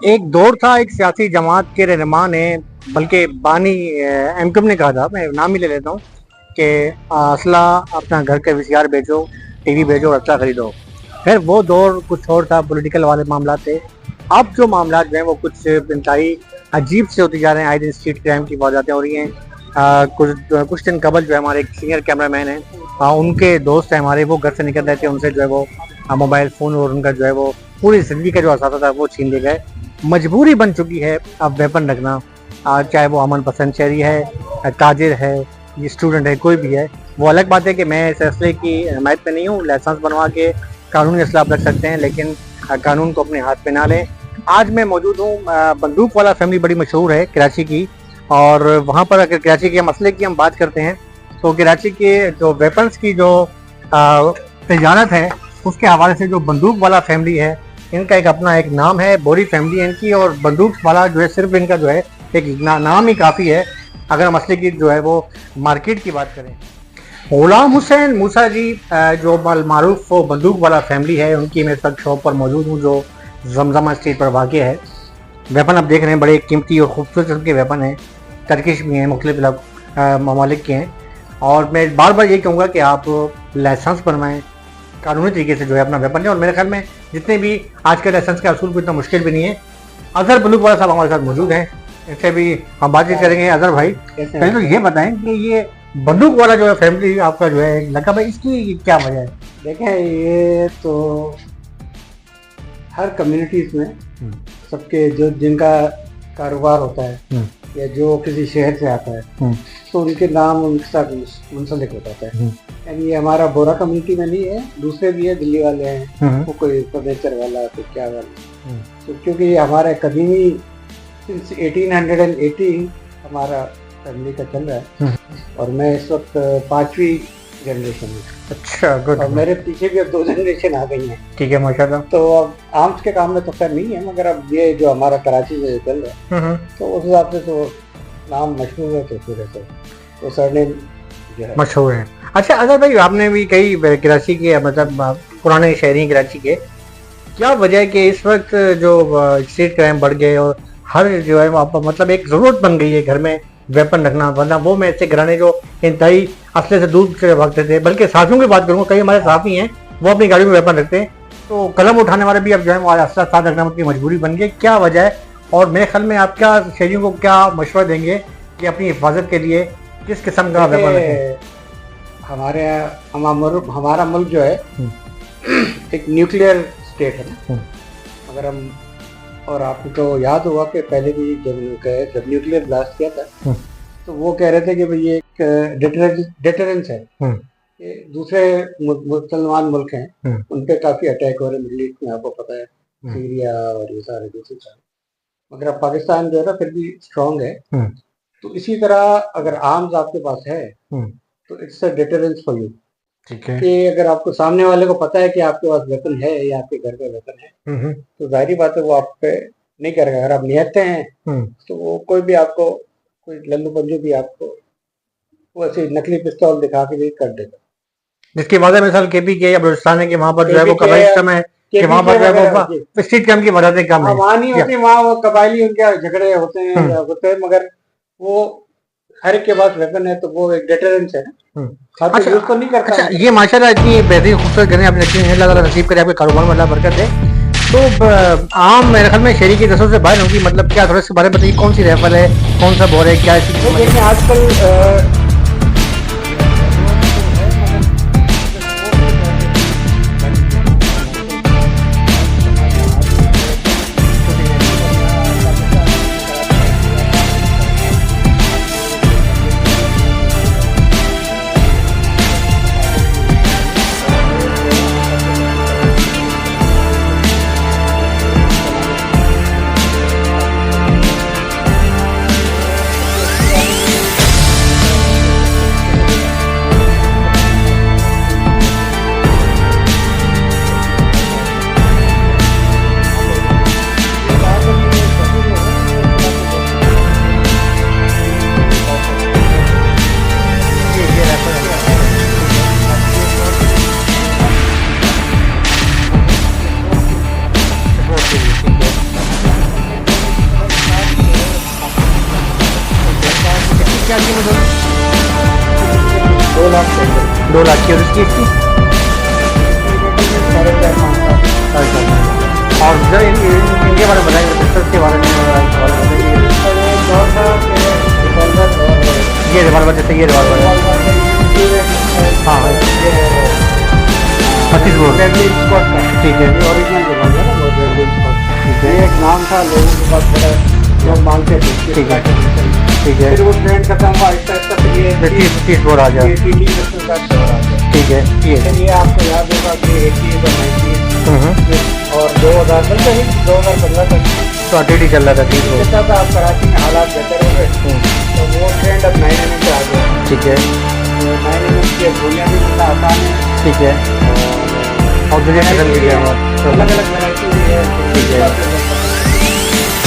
एक दौर था, एक सियासी जमात के रहनुमा ने, बल्कि बानी एमकम ने कहा था, मैं नाम ही ले लेता हूँ कि असला अपना घर के वीसीआर बेचो, टीवी बेचो और असला खरीदो। खैर वो दौर कुछ और था, पॉलिटिकल वाले मामला थे। अब जो मामला जो हैं वो कुछ इंतहाई अजीब से होते जा रहे हैं। आए दिन स्ट्रीट क्राइम की वारदातें हो रही हैं। कुछ दिन कबल जो है हमारे एक सीनियर कैमरामैन हैं, उनके दोस्त हैं हमारे, वो घर से निकल रहे थे, उनसे जो है वो मोबाइल फ़ोन और उनका जो है वो पूरी ज़िंदगी का जो असासा था वो छीन ले गए। मजबूरी बन चुकी है अब वेपन रखना, चाहे वो अमन पसंद शहरी है, ताजिर है, ये स्टूडेंट है, कोई भी है। वो अलग बात है कि मैं इस असले की हिमायत में नहीं हूँ। लाइसेंस बनवा के कानूनी असला आप रख सकते हैं, लेकिन कानून को अपने हाथ में ना लें। आज मैं मौजूद हूँ, बंदूक वाला फैमिली बड़ी मशहूर है कराची की, और वहाँ पर अगर कराची के मसले की हम बात करते हैं तो कराची के जो वेपन्स की जो तजारत है उसके हवाले से जो बंदूक वाला फैमिली है, इनका एक अपना एक नाम है, बोरी फैमिली है इनकी। और बंदूक वाला जो है सिर्फ इनका जो है एक नाम ही काफ़ी है अगर मसले की जो है वो मार्केट की बात करें। गुलाम हुसैन मूसा जी जो मारूफ वो बंदूक वाला फैमिली है, उनकी मैं इस वक्त शॉप पर मौजूद हूँ जो जमजमा स्ट्रीट पर वाक़ है। वेपन आप देख रहे हैं, बड़े कीमती और खूबसूरत किस्म के वेपन हैं, टर्किश भी हैं, मुख्तलिफ ममालिक के हैं। और मैं बार बार यही कहूँगा कि आप लाइसेंस बनवाएं, कानूनी तरीके से जो है अपना वेपन लें। और मेरे ख्याल में जितने भी आज के लाइसेंस के असूल को इतना मुश्किल भी नहीं है। अजहर बंदूक वाला साहब हमारे साथ मौजूद हैं, इनसे भी हम बातचीत करेंगे। अजहर भाई, पहले तो ये बताएं कि ये बंदूक वाला जो है फैमिली आपका जो है लगा है, इसकी क्या वजह है? देखें, ये तो हर कम्युनिटीज़ में सबके जो जिनका कारोबार होता है या जो किसी शहर से आता है तो उनके नाम उनके साथ मुंसलिक हो जाता है। यानी ये हमारा बोरा कम्युनिटी में नहीं है, दूसरे भी है, दिल्ली वाले हैं, वो कोई फर्नीचर वाला तो क्या वाला। तो क्योंकि ये हमारा कदीमी सिंस 1818 हमारा फैमिली का चल रहा है और मैं इस वक्त 5वीं जनरेशन में। अच्छा, गुड। और मेरे पीछे भी अब 2 जनरेशन आ गई हैं। ठीक है, माशाल्लाह। तो अब आर्म्स के काम में तो खैर नहीं है, मगर अब ये जो हमारा कराची में चल रहा है तो उस हिसाब से तो नाम मशहूर है, तो फिर ऐसे तो सरनेम जो है मशहूर है। अच्छा अगर भाई, आपने भी कई कराची के मतलब पुराने शहरी कराची के, क्या वजह है कि इस वक्त जो स्ट्रीट क्राइम बढ़ गए और हर जो है मतलब एक ज़रूरत बन गई है घर में वेपन रखना? वरना वो में ऐसे घराने जो इंतहाई असले से दूर से भागते थे, बल्कि साथियों की बात करूँगा, कई हमारे साथी हैं वो अपनी गाड़ी में वेपन रखते हैं, तो कलम उठाने वाले भी अब जो है वो असला साथ रखना उनकी मजबूरी बन गई। क्या वजह है? और मेरे ख्याल में आप क्या शहरियों को क्या मशवरा देंगे कि अपनी हिफाजत के लिए किस किस्म का वेपन रखें? हमारा मुल्क जो है एक न्यूक्लियर स्टेट है ना। अगर हम, और आपको याद होगा कि पहले भी जब न्यूक्लियर ब्लास्ट किया था तो वो कह रहे थे कि भाई ये एक डिटरेंस है कि दूसरे मुसलमान मुल्क हैं उन पे काफ़ी अटैक हो रहे हैं मिडिल ईस्ट में, आपको पता है, सीरिया और ये सारे दूसरे सारे। मगर अब पाकिस्तान जो है ना फिर भी स्ट्रांग है। तो इसी तरह अगर आर्म्स आपके पास है तो it's a deterrence for you. ठीक है कि अगर आपको सामने वाले को पता है कि आपके पास वेपन है या आपके घर पे वेपन है तो जाहिर बात है वो आप पे नहीं करेगा। अगर आप निहत्ते हैं तो वो कोई भी आपको, कोई लल्लू पंजू भी आपको वो ऐसे नकली पिस्तौल दिखा के भी कर देगा। जिसकी वजह मिसाल केपी के या बलूचिस्तान है कि वहाँ पर जो है वो कबाइली सिस्टम है कि वहाँ पर जो है वो स्ट्रीट क्राइम की वजह कम है। वहाँ नहीं होती, वहाँ वो कबाइली उनके झगड़े होते हैं मगर वो हर एक के पास वेपन है तो वो एक डिटरेंस है ना। अच्छा, यूज तो नहीं करता। अच्छा, ये माशाल्लाह इतनी बेहतरीन खूबसूरत गने आपने रखी है, अल्लाह नसीब करे आपके कारोबार में अल्लाह बरकत दे। तो आम मेरे ख्याल में शहरी की रसों से बाहर होगी, मतलब क्या थोड़ा इसके बारे में बताइए, कौन सी राइफल है, कौन सा बोर है, क्या इसकी? देखिए आजकल क्या कीमत होगी? 2 लाख से 2 लाख की। और इसकी 4.5-5 लाख। और जो इनके बारे में बताइए, पिस्टल के बारे में बताइए। ये रिवॉल्वर, जैसे ये रिवॉल्वर है, हाँ 25 बोल, ठीक है, ओरिजिनल रिवॉल्वर है वो डेडली स्कॉट। ये एक नाम था लोगों के पास, बड़ा लोग मांगते थे। ठीक है, ठीक है। फिर वो ट्रेंड खत्म हुआ, आहिस्ता आहिस्ता फिर ये 30 बोल आ गया, ये TT पिस्टल का दौर आ गया। ठीक है। ये आपको याद होगा कि 80 और 90 और 2000 बल्कि 2015 तक तो टीडी चल रहा था, ठीक है, जैसा था। आप कराची में हालात बेहतर हो गए तो वो ट्रेंड अब 9mm पे आ गया। ठीक है, 9mm की गोलियाँ भी मिलना आसान है, ठीक है। और दुनिया निकल भी गया, अलग अलग वैरायटी भी है। ठीक है।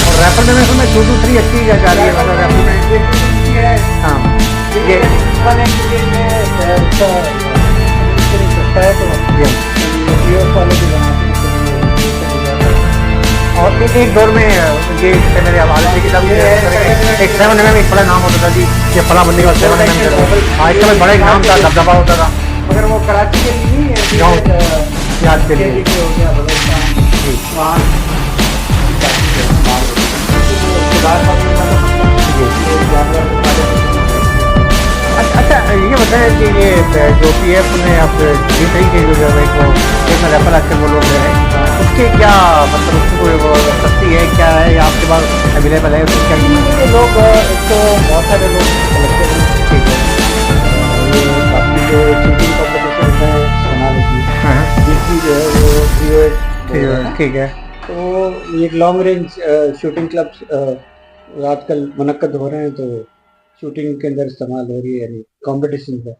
और रैपर में मैं सुना 223 अच्छी जा रही है, मतलब रैपर में, हाँ ये और एक दौर में ये मेरे हवाले से किताब एक 7mm एक बड़ा नाम होता था जी, ये फला बंदी का 7mm, आज का बड़ा एक नाम था, दबदबा होता था, मगर वो कराची के लिए नहीं है, गाँव याद के लिए। हो गया बलोचिस्तान वहाँ अच्छा ये बताएं कि ये जो PF ने आप जीत रही थी, जो है वो एक रैपर आजकल वो लोग हैं, उसके क्या मतलब उसकी कोई वो सस्ती है क्या है, या आपके पास अवेलेबल है, उसकी क्या कीमत है? लोग एक तो बहुत सारे लोग कलेक्टेड हैं। ठीक है, ये बाकी जो शूटिंग कॉम्पिटिशन है बना लीजिए, हाँ जिसकी जो है वो ठीक है, तो ये लॉन्ग रेंज शूटिंग क्लब्स आजकल मुनक्कद हो रहे हैं, तो शूटिंग के अंदर इस्तेमाल हो रही है, यानी कॉम्पिटिशन है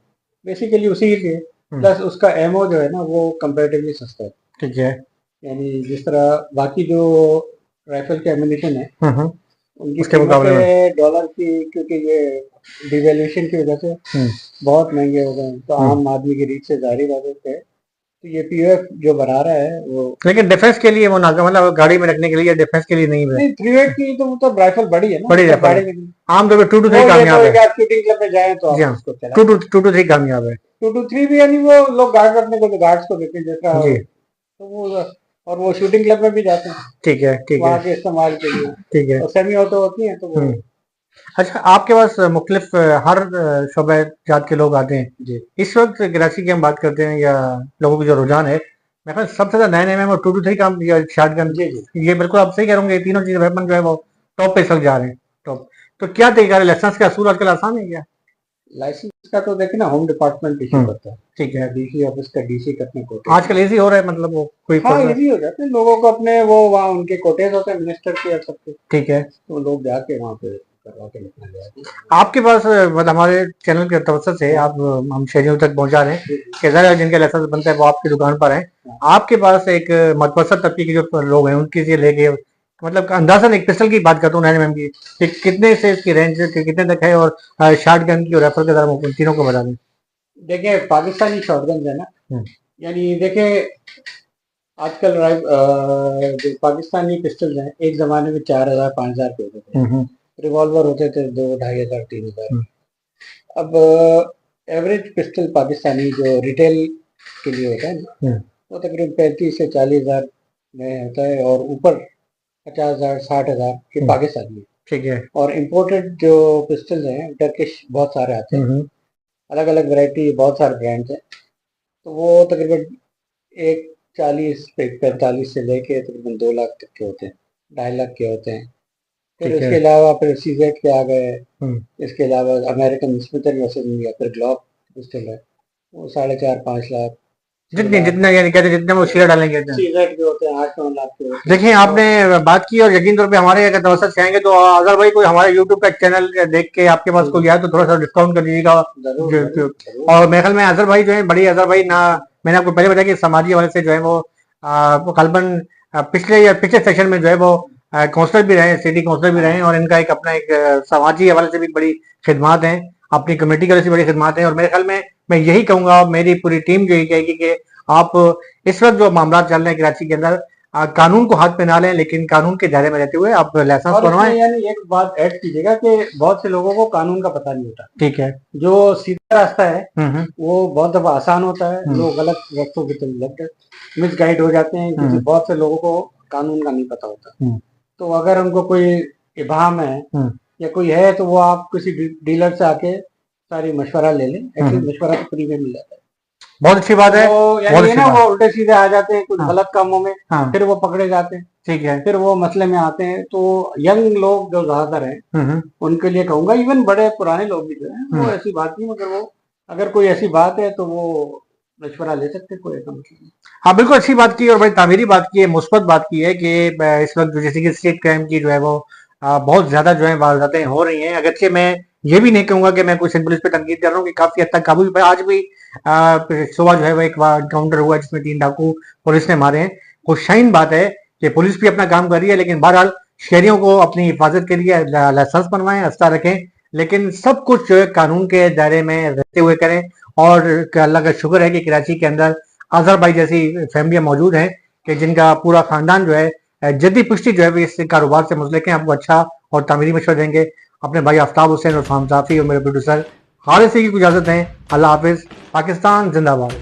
बेसिकली उसी के लिए। प्लस उसका एमओ जो है ना वो कंपैरेटिवली सस्ता है, ठीक है, यानी जिस तरह बाकी जो राइफल के एमिनेशन है उनकी उसके मुकाबले में डॉलर की, क्योंकि ये डिवैल्यूएशन की वजह से बहुत महंगे हो गए हैं, तो आम आदमी की रीच से जाहिर बात है। तो ये PF जो बना रहा है वो, लेकिन डिफेंस के लिए वो ना, मतलब गाड़ी में रखने के लिए, डिफेंस के लिए नहीं है। 308 की तो वो तो राइफल बड़ी है ना, बड़ी राइफल गाड़ी में आमतौर पर 2 to 3 कामयाब है, शूटिंग क्लब में जाए तो आप उसको चला 2 to 3 कामयाब है, 2 to 3 भी, यानी वो लोग गार्ड रखने को तो गार्ड्स को देते हैं जैसा, जी, तो वो और वो शूटिंग क्लब में भी जाते हैं, ठीक है, ठीक वहाँ है, के इस्तेमाल के लिए, ठीक है। और सेमी ऑटो होती है तो वो अच्छा आपके पास मुख्तलिफ हर शोबे जात के लोग आते हैं जी। इस वक्त कराची की हम बात करते हैं, या लोगों की जो रुझान है, मैं कहता सबसे ज्यादा 9mm और 2 to 3 का या शॉटगन, ये बिल्कुल आप सही कह रहे होंगे, ये तीनों चीज वेपन जो है वो टॉप पे सब जा रहे हैं, टॉप। तो क्या तरीका है, लाइसेंस का असूल आजकल आसान है क्या? लाइसेंस का तो देखे ना होम डिपार्टमेंट इशू करता है, ठीक है, DC ऑफिस का DC करने कोटे, आजकल इजी हो रहा है, मतलब वो कोई हाँ इजी हो जाते हैं लोगों को, अपने वो वहाँ उनके कोटेज होते हैं मिनिस्टर के और सबके, ठीक है, तो लोग जाके वहाँ पे करवा के निकल जाते हैं। आपके पास मतलब हमारे चैनल के तवज्जो से आप हम शहरियों तक पहुंचा रहे हैं कि ज़रा जिनके लाइसेंस बनता है वो आपकी दुकान पर है, आपके पास एक मतवसत तबके के जो लोग हैं उनकी से लेके, मतलब अंदाजन एक पिस्टल की बात करता हूँ 9mm की, कि कितने से इसकी रेंज कितने तक है, और शॉटगन की और राइफल के दर उन तीनों को बता दें। देखिए पाकिस्तानी शॉटगन है ना, यानी देखिए आजकल जो पाकिस्तानी पिस्टल हैं एक जमाने में 4000 5000 के होते थे, रिवॉल्वर होते थे 2-2500 3000। अब एवरेज पिस्टल पाकिस्तानी जो रिटेल के लिए होता है ना वो तकरीबन 35 से 40,000 में होता है, और ऊपर 50,000 60,000 ये पाकिस्तानी है, ठीक है। और इम्पोर्टेड जो पिस्टल हैं टर्किश बहुत सारे आते हैं, अलग अलग वैरायटी, बहुत सारे ब्रांड्स हैं, तो वो तकरीबन 140-45 से लेके तकरीबन 2 लाख तक के होते हैं, 2.5 लाख के होते हैं। फिर उसके अलावा फिर CZ के आ गए, इसके अलावा अमेरिकन स्मिथ एंड वेसन या फिर ग्लॉक पिस्टल है वो 4.5-5 लाख, जितना यानी कहते जितने वो शेयर डालेंगे CZ के होते हैं 8-9 लाख के होते हैं। देखिए आपने बात की और यकीन तौर पे हमारे अगर तवज्जो से आएंगे तो अगर भाई कोई हमारे YouTube का चैनल देख के आपके पास कोई आया तो थोड़ा सा डिस्काउंट कर दीजिएगा। और मेरे ख्याल में अजहर भाई जो है, बड़ी अजहर भाई ना, मैंने आपको पहले बताया कि समाजी हवाले से जो है वो कलबन पिछले सेशन में जो है वो काउंसलर भी रहे, सिटी काउंसलर भी रहे, और इनका एक अपना एक समाजी हवाले से भी बड़ी खिदमात हैं, अपनी कमेटी की बड़ी खिदमात हैं। और मेरे ख्याल में मैं यही कहूंगा, मेरी पूरी टीम जो यही कहेगी कि आप इस वक्त जो मामला चल रहे हैं कराची के अंदर, कानून को हाथ में ना लें, लेकिन कानून के दायरे में रहते हुए आप लाइसेंस और बनवाएं। इसमें यानी एक बात ऐड कीजिएगा कि बहुत से लोगों को कानून का पता नहीं होता। ठीक है। जो सीधा रास्ता है हम्म। वो बहुत दफा आसान होता है, लोग गलत रास्तों की तरफ लग जाते, मिसगाइड हो जाते हैं, क्योंकि बहुत से लोगों को कानून का नहीं पता होता। तो अगर उनको कोई इबाहम है या कोई है तो वो आप किसी डीलर से आके सारी मशवरा ले लें। एक्चुअली मशवरा तो फ्री में मिल जाता है। बहुत अच्छी बात है। वो यानी बहुत ये अच्छी ना बात। वो उल्टे सीधे आ जाते हैं कुछ हाँ। गलत कामों में, हाँ। फिर वो पकड़े जाते हैं, ठीक है। फिर वो मसले में आते हैं। तो यंग लोग जो ज्यादातर हैं उनके लिए कहूंगा, इवन बड़े पुराने लोग भी जो हैं वो ऐसी बात नहीं, मगर वो अगर कोई ऐसी बात है तो वो मशवरा ले सकते हैं, कोई ऐसा मतलब नहीं। हाँ बिल्कुल अच्छी बात की और बड़ी तामीरी बात की है, मुस्बत बात की है कि इस वक्त जो जैसे कि स्ट्रीट क्राइम की जो है वो बहुत ज्यादा जो है वारदातें हो रही हैं। अगरचे मैं ये भी नहीं कहूंगा कि मैं कुछ पुलिस पे तनकीद कर रहा हूँ कि काफी हद तक काबू भी पाया। आज भी सुबह जो है वो एक एनकाउंटर हुआ जिसमें 3 डाकू पुलिस ने मारे हैं। खुशहाइन बात है कि पुलिस भी अपना काम कर रही है, लेकिन बहरहाल शहरियों को अपनी हिफाजत के लिए लाइसेंस बनवाएं, रास्ता रखें, लेकिन सब कुछ जो है कानून के दायरे में रहते हुए करें। और अल्लाह का शुक्र है कि कराची के अंदर अजहर भाई जैसी फैमिलियां मौजूद हैं कि जिनका पूरा खानदान जो है जद्दी पुश्ती जो है इस कारोबार से मुतल्लिक है, आपको अच्छा और तामीरी मशवरा देंगे। अपने भाई आफ्ताब हुसैन और फाहम साफी और मेरे प्रोड्यूसर हारिस की इजाजत दें। अल्लाह हाफिज। पाकिस्तान जिंदाबाद।